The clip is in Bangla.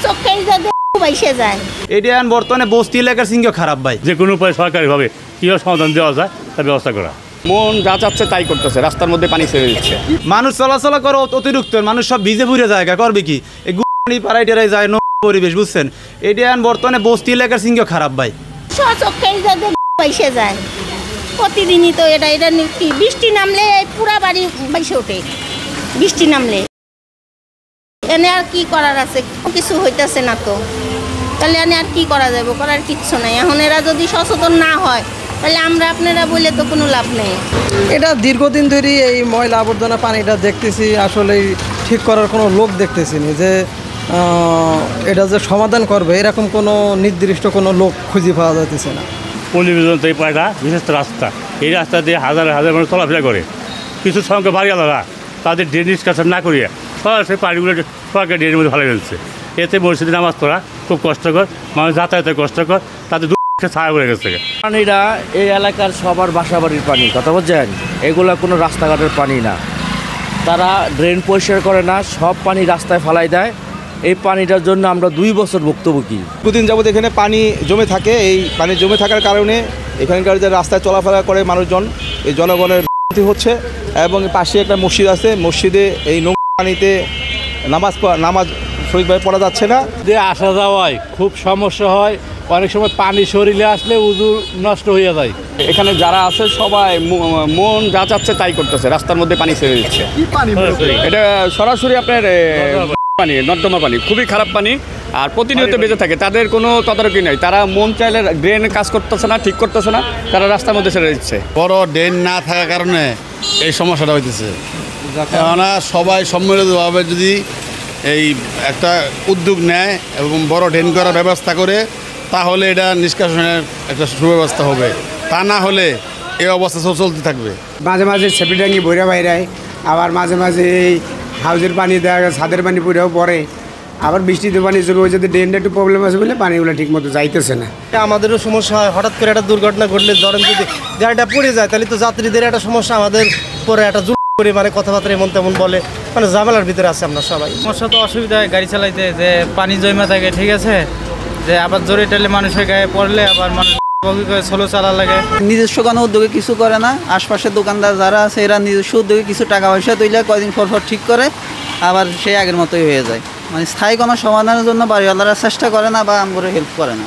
চোখেই যদি বাইসে যায়। এটা বর্তমানে বস্তি এলাকার সিংহ খারাপ ভাই। যে কোনো উপায় সরকারিভাবে কীভাবে সমাধান দেওয়া যায় তার ব্যবস্থা করা। মন যা চাচ্ছে তাই করতেছে, রাস্তার মধ্যে পানি ছেড়ে দিচ্ছে। মানুষ চলাচল করে অতিরিক্ত, মানুষ সব ভিজে ভুরে জায়গা করবে কি এই পাড়াই টেরাই যায় পরিবেশ, বুঝছেন? এটা বর্তমানে বস্তি এলাকার সিংহ খারাপ ভাই। চোখেই যদি বাইসে যায় প্রতিদিনই তো এটা কি বৃষ্টি নামলে পুরা বাড়ি বাইসে ওঠে। বৃষ্টি নামলে এনে আর কি করার আছে, কিছু হইতেছে না তো, তাহলে এনে আর কি করা যাবে? করার কিচ্ছু নাই। এখন এরা যদি সচেতন না হয় তাহলে আমরা আপনারা বলে তো কোনো লাভ নেই। এটা দীর্ঘদিন ধরে এই ময়লা আবর্জনা পানিটা দেখতেছি, আসলে ঠিক করার কোনো লোক দেখতেছি না, যে এটা যে সমাধান করবে এরকম কোনো নির্দিষ্ট কোনো লোক খুঁজে পাওয়া যাইতেছে না। পল্লীবিজন এই পায়টা বিশেষ রাস্তা, এই রাস্তা দিয়ে হাজার হাজার মানুষ চলাফেরা করে। কিছু সংখ্যা বাড়িওয়ালারা তাদের ড্রেন নিষ্কাশন না করিয়া সরাসরি পানিগুলো সরকারি ড্রেনের মধ্যে ভালো ফেলছে। এতে মসজিদে নামাজ পড়া খুব কষ্টকর, মানুষ যাতায়াতে কষ্টকর, তাদের ছায়া পড়ে গেছে। পানিটা এই এলাকার সবার বাসাবাড়ির পানি, কথা বলছেন? এগুলা কোনো রাস্তাঘাটের পানি না। তারা ড্রেন পরিষ্কার করে না, সব পানি রাস্তায় ফালাই দেয়। এই পানিটার জন্য আমরা 2 বছর ভুক্তভোগী। দুদিন যাবত এখানে পানি জমে থাকে। এই পানি জমে থাকার কারণে এখানকার যে রাস্তায় চলাফেরা করে মানুষজন, এই জনগণের হচ্ছে। এবং পাশে একটা মসজিদ আছে, মসজিদে এই নোংরা পানিতে নামাজ সঠিকভাবে পড়া যাচ্ছে না। যে আসা যাওয়ায় খুব সমস্যা হয়, অনেক সময় পানি শরীরে আসলে উজু নষ্ট হয়ে যায়। এখানে যারা আছে সবাই মন যা চাচ্ছে তাই করতেছে, রাস্তার মধ্যে পানি ছেড়ে দিচ্ছে। এটা সরাসরি আপনার পানি, নর্দমা পানি, খুবই খারাপ পানি। আর প্রতিনিয়ত বেঁচে থাকে, তাদের কোনো তদারকি নেই। তারা মন চাইলে ড্রেন কাজ করতেছে না, ঠিক করতেছে না, তারা রাস্তার মধ্যে ছেড়ে দিচ্ছে। বড় ড্রেন না থাকার কারণে এই সমস্যাটা হইতেছে। কেননা সবাই সম্মিলিতভাবে যদি এই একটা উদ্যোগ নেয় এবং বড় ড্রেন করার ব্যবস্থা করে, তাহলে এটা নিষ্কাশনের একটা সুব্যবস্থা হবে। তা না হলে এই অবস্থা চলতে থাকবে। মাঝে মাঝে সেপটি ট্যাঙ্কি বইরা বাইরায়, আবার মাঝে মাঝে এই হাউজের পানি দেখা যায়, ছাদের পানি পুরেও পড়ে, আবার বৃষ্টিতে পানি চলবে। ওই যদি ড্রেনটা একটু প্রবলেম আছে বলে পানিগুলো ঠিক মতো যাইতেছে না। আমাদেরও সমস্যা হয়, হঠাৎ করে একটা দুর্ঘটনা ঘটলে ধরেন যদি গাড়িটা পড়ে যায় তাহলে তো যাত্রীদের একটা সমস্যা, আমাদের পরে একটা করে মানে কথাবার্তা এমন তেমন বলে, মানে ঝামেলার ভিতরে আছে আমরা সবাই। সমস্যা তো অসুবিধা হয় গাড়ি চালাইতে, যে পানি জমা থাকে, ঠিক আছে, যে আবার জোরে টেলে মানুষের গায়ে পড়লে আবার মানুষ স্লো চালা লাগে। নিজস্ব কোনো উদ্যোগে কিছু করে না, আশপাশের দোকানদার যারা আছে এরা নিজস্ব উদ্যোগে কিছু টাকা পয়সা তুলে কয়দিন পর ঠিক করে, আবার সেই আগের মতোই হয়ে যায়। মানে স্থায়ী কোনো সমাধানের জন্য বাড়িওয়ালারা চেষ্টা করে না বা আমগুলো হেল্প করে না।